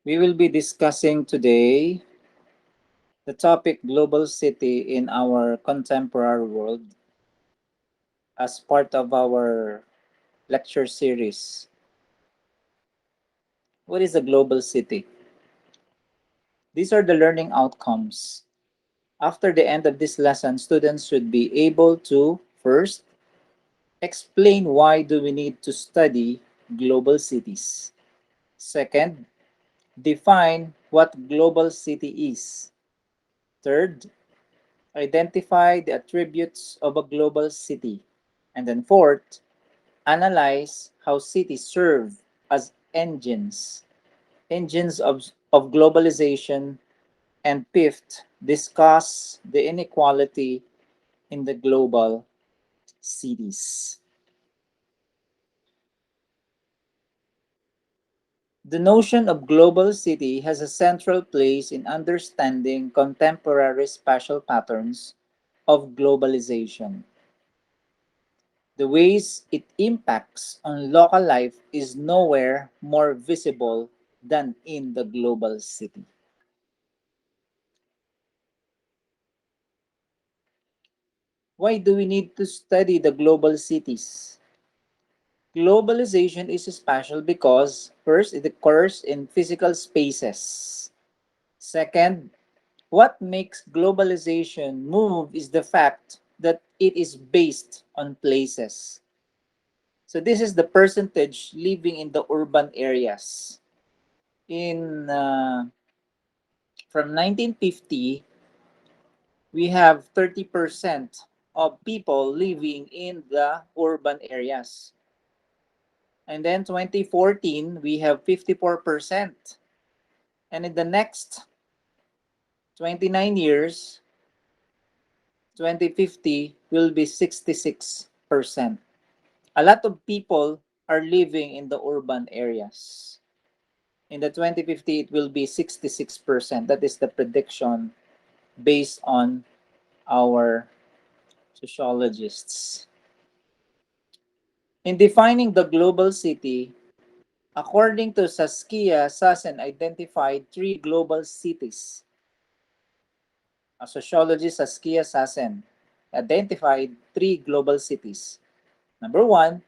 We will be discussing today the topic global city in our contemporary world as part of our lecture series. What is a global city? These are the learning outcomes. After the end of this lesson, students should be able to first explain why do we need to study global cities. Second, define what global city is. Third, identify the attributes of a global city. And then fourth, analyze how cities serve as engines of globalization. And fifth, discuss the inequality in the global cities. The notion of global city has a central place in understanding contemporary spatial patterns of globalization. The ways it impacts on local life is nowhere more visible than in the global city. Why do we need to study the global cities? Globalization is special because, first, it occurs in physical spaces. Second, what makes globalization move is the fact that it is based on places. So this is the percentage living in the urban areas. In From 1950, we have 30% of people living in the urban areas. And then 2014, we have 54%. And in the next 29 years, 2050 will be 66%. A lot of people are living in the urban areas. In the 2050, it will be 66%. That is the prediction based on our sociologists. In defining the global city, according to Saskia Sassen identified three global cities. A sociologist, Saskia Sassen, identified three global cities. Number one,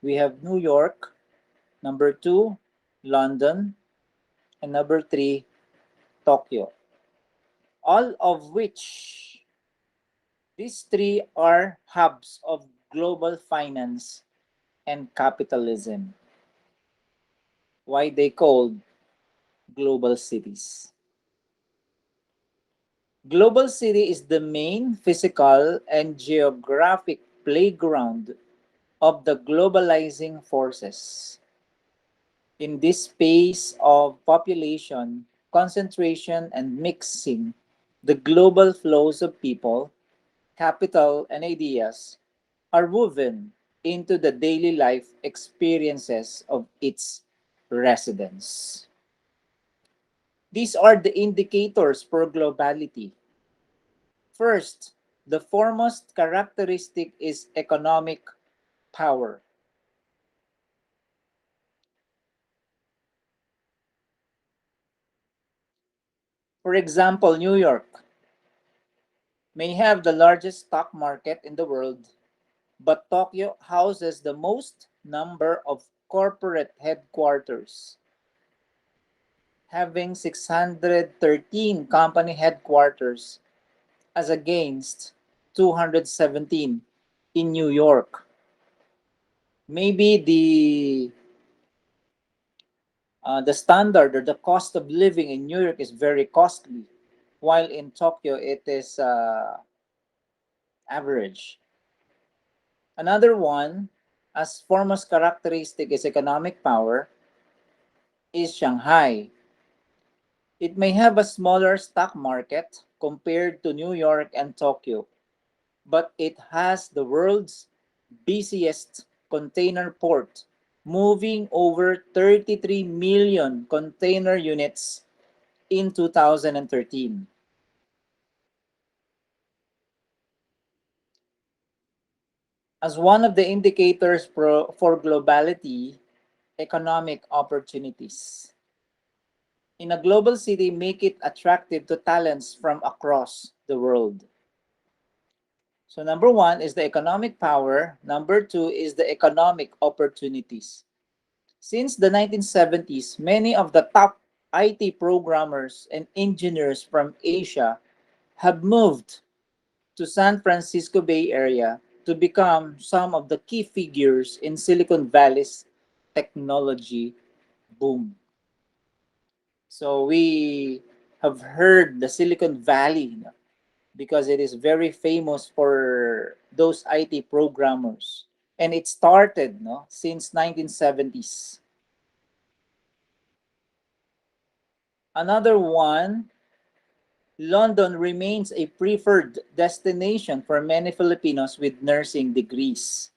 we have New York. Number two, London. And number three, Tokyo. All of which, these three are hubs of global finance and capitalism. Why they called global cities. Global city is the main physical and geographic playground of the globalizing forces. In this space of population, concentration, and mixing, the global flows of people, capital, and ideas are woven into the daily life experiences of its residents. These are the indicators for globality. First, the foremost characteristic is economic power. For example, New York may have the largest stock market in the world, but Tokyo houses the most number of corporate headquarters, having 613 company headquarters as against 217 in New York. Maybe the standard or the cost of living in New York is very costly, while in Tokyo it is average. Another one, as foremost characteristic is economic power, is Shanghai. It may have a smaller stock market compared to New York and Tokyo, but it has the world's busiest container port, moving over 33 million container units in 2013. As one of the indicators for globality, economic opportunities. in a global city make it attractive to talents from across the world? So number one is the economic power. Number two is the economic opportunities. Since the 1970s, many of the top IT programmers and engineers from Asia have moved to San Francisco Bay Area to become some of the key figures in Silicon Valley's technology boom. So we have heard the Silicon Valley because it is very famous for those IT programmers. And it started no, since 1970s. Another one, London remains a preferred destination for many Filipinos with nursing degrees.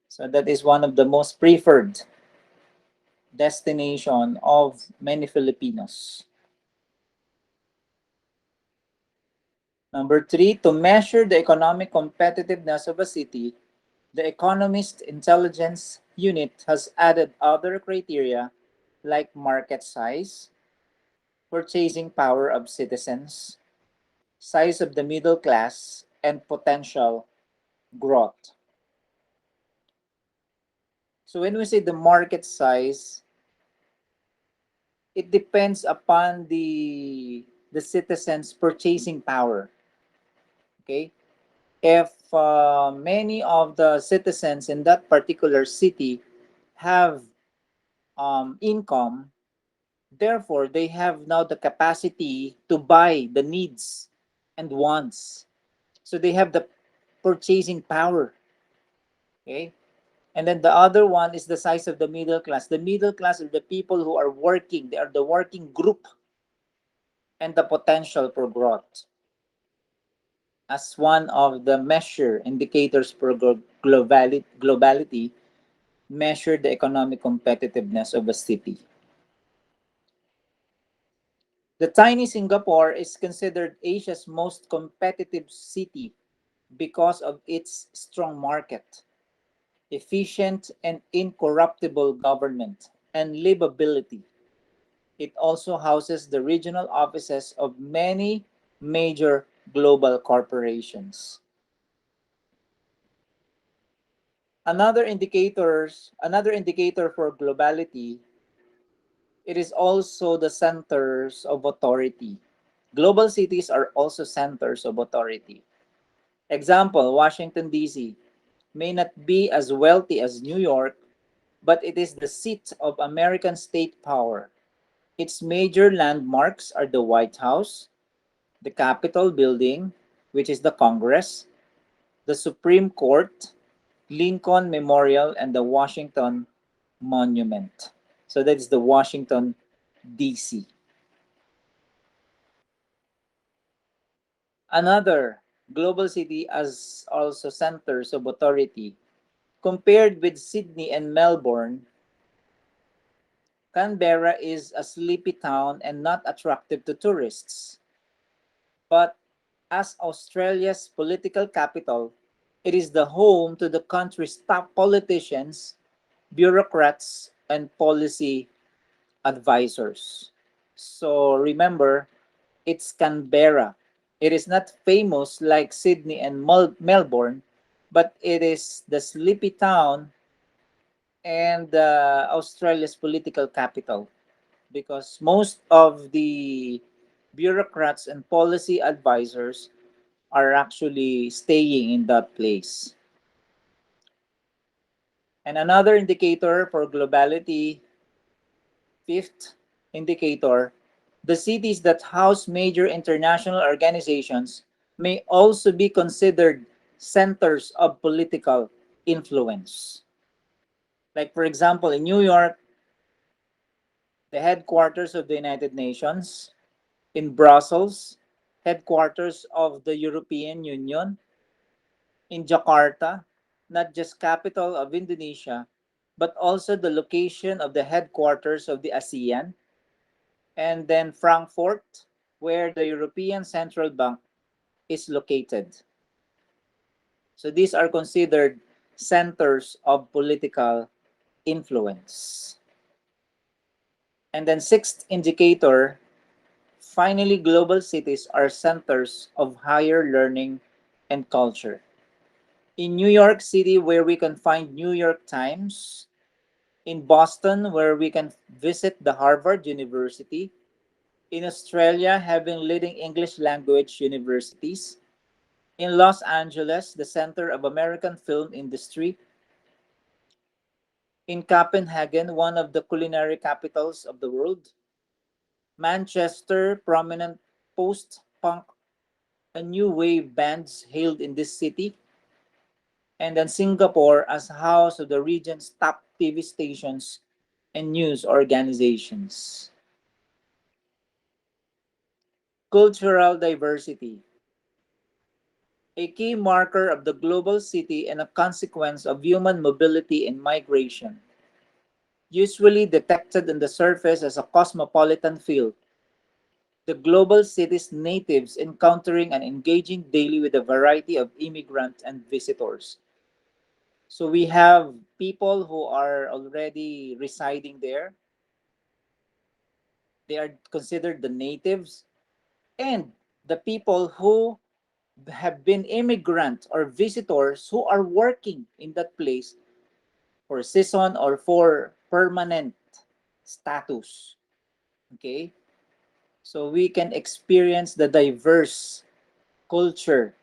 So that is one of the most preferred destination of many Filipinos. Number three, to measure the economic competitiveness of a city, the Economist Intelligence Unit has added other criteria like market size, purchasing power of citizens, size of the middle class, and potential growth. So when we say the market size, it depends upon the citizens' purchasing power. Okay, if many of the citizens in that particular city have income, therefore they have now the capacity to buy the needs and wants. So they have the purchasing power. Okay, and then the other one is the size of the middle class. The middle class are the people who are working. They are the working group and the potential for growth as one of the measure indicators for globality measure the economic competitiveness of a city. The tiny Singapore is considered Asia's most competitive city because of its strong market, efficient and incorruptible government, and livability. It also houses the regional offices of many major global corporations. Another indicator for globality, it is also the centers of authority. Global cities are also centers of authority. Example, Washington DC may not be as wealthy as New York, but it is the seat of American state power. Its major landmarks are the White House, the Capitol building, which is the Congress, the Supreme Court, Lincoln Memorial, and the Washington Monument. So that is the Washington, D.C. Another global city as also centers of authority. Compared with Sydney and Melbourne, Canberra is a sleepy town and not attractive to tourists. But as Australia's political capital, it is the home to the country's top politicians, bureaucrats, and policy advisors. So remember, it's Canberra. It is not famous like Sydney and Melbourne, but it is the sleepy town and Australia's political capital because most of the bureaucrats and policy advisors are actually staying in that place. And another indicator for globality, fifth indicator, the cities that house major international organizations may also be considered centers of political influence. Like, for example, in New York, the headquarters of the United Nations, in Brussels, headquarters of the European Union, in Jakarta, not just capital of Indonesia, but also the location of the headquarters of the ASEAN, and then Frankfurt, where the European Central Bank is located. So these are considered centers of political influence. And then sixth indicator, finally global cities are centers of higher learning and culture. In New York City, where we can find New York Times, in Boston, where we can visit the Harvard University, in Australia, having leading English language universities, in Los Angeles, the center of American film industry, in Copenhagen, one of the culinary capitals of the world, Manchester, prominent post-punk and new wave bands hailed in this city, and then Singapore as house of the region's top TV stations and news organizations. Cultural diversity, a key marker of the global city and a consequence of human mobility and migration, usually detected on the surface as a cosmopolitan feel. The global city's natives encountering and engaging daily with a variety of immigrants and visitors. So we have people who are already residing there. They are considered the natives, and the people who have been immigrant or visitors who are working in that place for season or for permanent status. Okay? So we can experience the diverse culture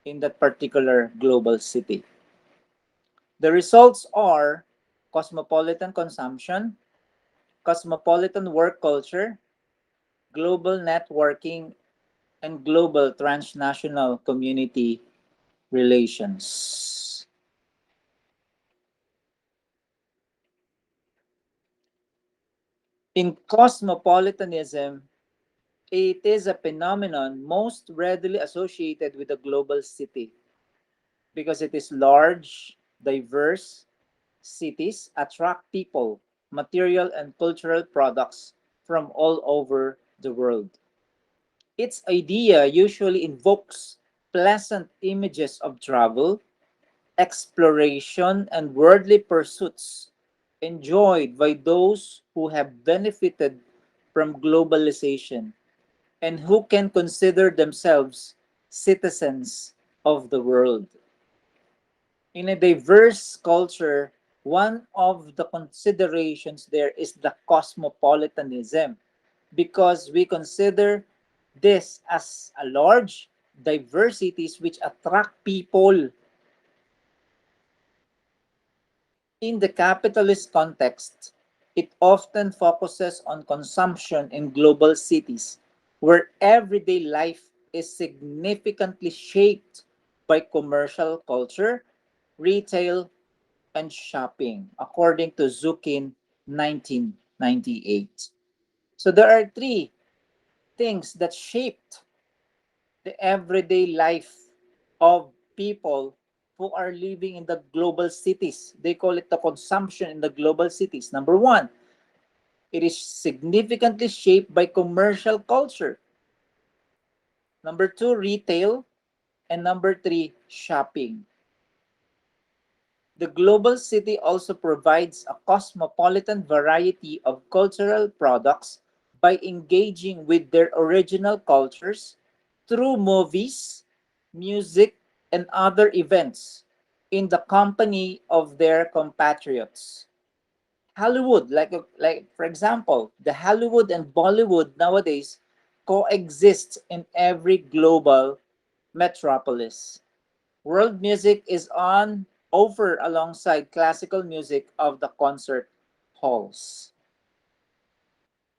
in that particular global city. The results are cosmopolitan consumption, cosmopolitan work culture, global networking, and global transnational community relations. In cosmopolitanism, it is a phenomenon most readily associated with a global city because it is large, diverse cities attract people, material, and cultural products from all over the world. Its idea usually invokes pleasant images of travel, exploration, and worldly pursuits enjoyed by those who have benefited from globalization and who can consider themselves citizens of the world. In a diverse culture, one of the considerations there is the cosmopolitanism because we consider this as a large diversities which attract people. In the capitalist context, it often focuses on consumption in global cities where everyday life is significantly shaped by commercial culture, retail, and shopping, according to Zukin 1998. So there are three things that shaped the everyday life of people who are living in the global cities. They call it the consumption in the global cities. Number one, it is significantly shaped by commercial culture. Number two, retail. And number three, shopping. The global city also provides a cosmopolitan variety of cultural products by engaging with their original cultures through movies, music, and other events in the company of their compatriots. Hollywood, like for example, the Hollywood and Bollywood nowadays coexist in every global metropolis. World music is on offer alongside classical music of the concert halls.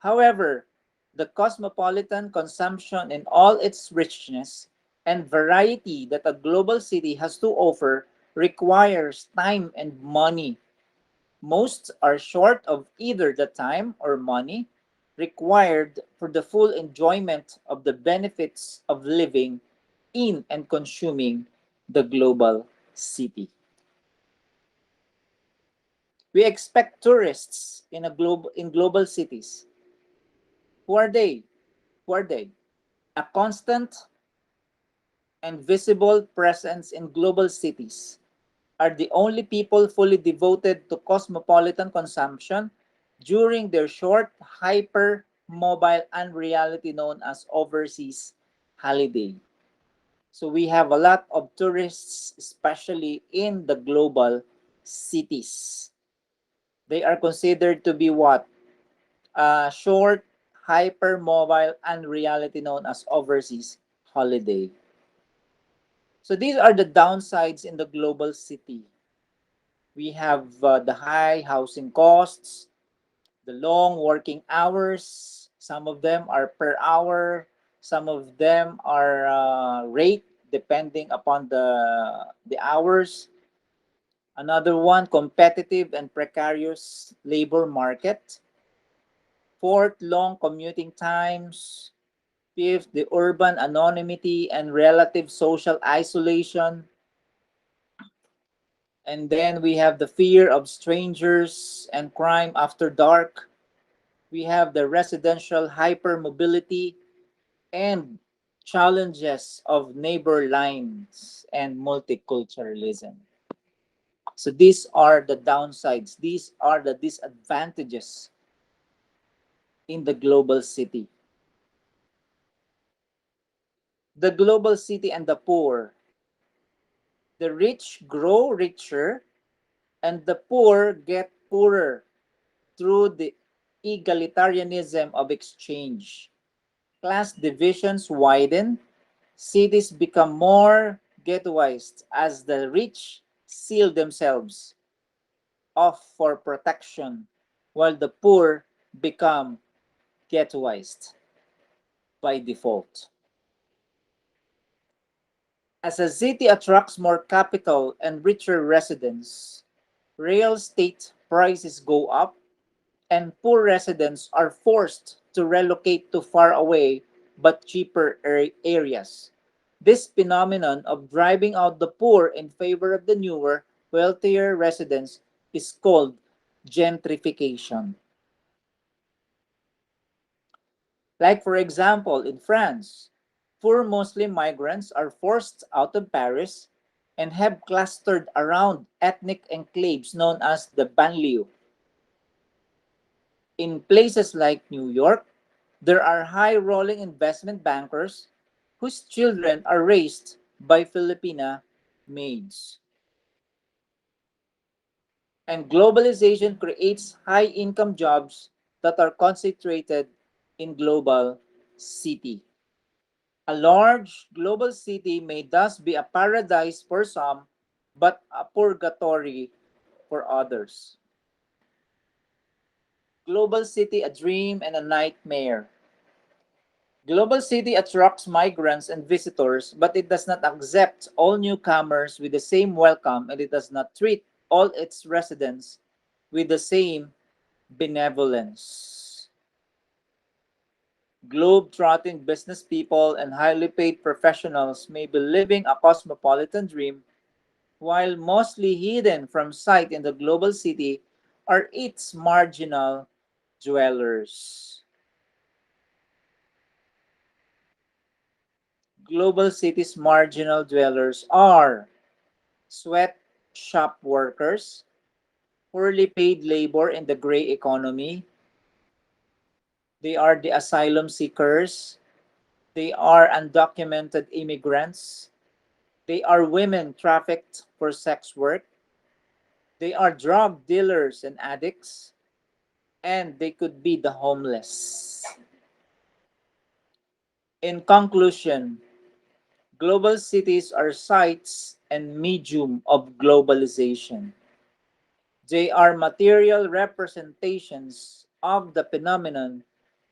However, the cosmopolitan consumption in all its richness and variety that a global city has to offer requires time and money. Most are short of either the time or money required for the full enjoyment of the benefits of living in and consuming the global city. We expect tourists in global cities. Who are they? Who are they? A constant and visible presence in global cities are the only people fully devoted to cosmopolitan consumption during their short hyper mobile unreality known as overseas holiday. So we have a lot of tourists, especially in the global cities. They are considered to be what? Short, hypermobile, and reality known as overseas holiday. So these are the downsides in the global city. We have the high housing costs, the long working hours. Some of them are per hour. Some of them are rate depending upon the hours. Another one, competitive and precarious labor market. Fourth, long commuting times. Fifth, the urban anonymity and relative social isolation. And then we have the fear of strangers and crime after dark. We have the residential hypermobility and challenges of neighbor lines and multiculturalism. So these are the downsides, these are the disadvantages in the global city. The global city and the poor. The rich grow richer and the poor get poorer through the egalitarianism of exchange. Class divisions widen, cities become more ghettoized as the rich seal themselves off for protection, while the poor become ghettoized by default. As a city attracts more capital and richer residents, real estate prices go up and poor residents are forced to relocate to far away but cheaper areas. This phenomenon of driving out the poor in favor of the newer, wealthier residents is called gentrification. Like, for example, in France, poor Muslim migrants are forced out of Paris and have clustered around ethnic enclaves known as the banlieue. In places like New York, there are high rolling investment bankers whose children are raised by Filipina maids. And globalization creates high income jobs that are concentrated in global city. A large global city may thus be a paradise for some, but a purgatory for others. Global city, a dream and a nightmare. Global city attracts migrants and visitors, but it does not accept all newcomers with the same welcome and it does not treat all its residents with the same benevolence. Globe-trotting business people and highly paid professionals may be living a cosmopolitan dream, while mostly hidden from sight in the global city are its marginal dwellers. Global cities' marginal dwellers are sweatshop workers, poorly paid labor in the gray economy. They are the asylum seekers. They are undocumented immigrants. They are women trafficked for sex work. They are drug dealers and addicts. And they could be the homeless. In conclusion, global cities are sites and medium of globalization. They are material representations of the phenomenon.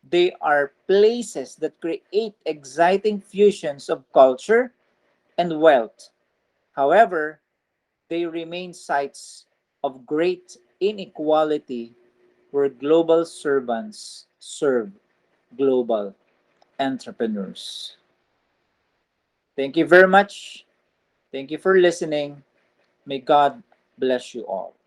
They are places that create exciting fusions of culture and wealth. However, they remain sites of great inequality where global servants serve global entrepreneurs. Thank you very much. Thank you for listening. May God bless you all.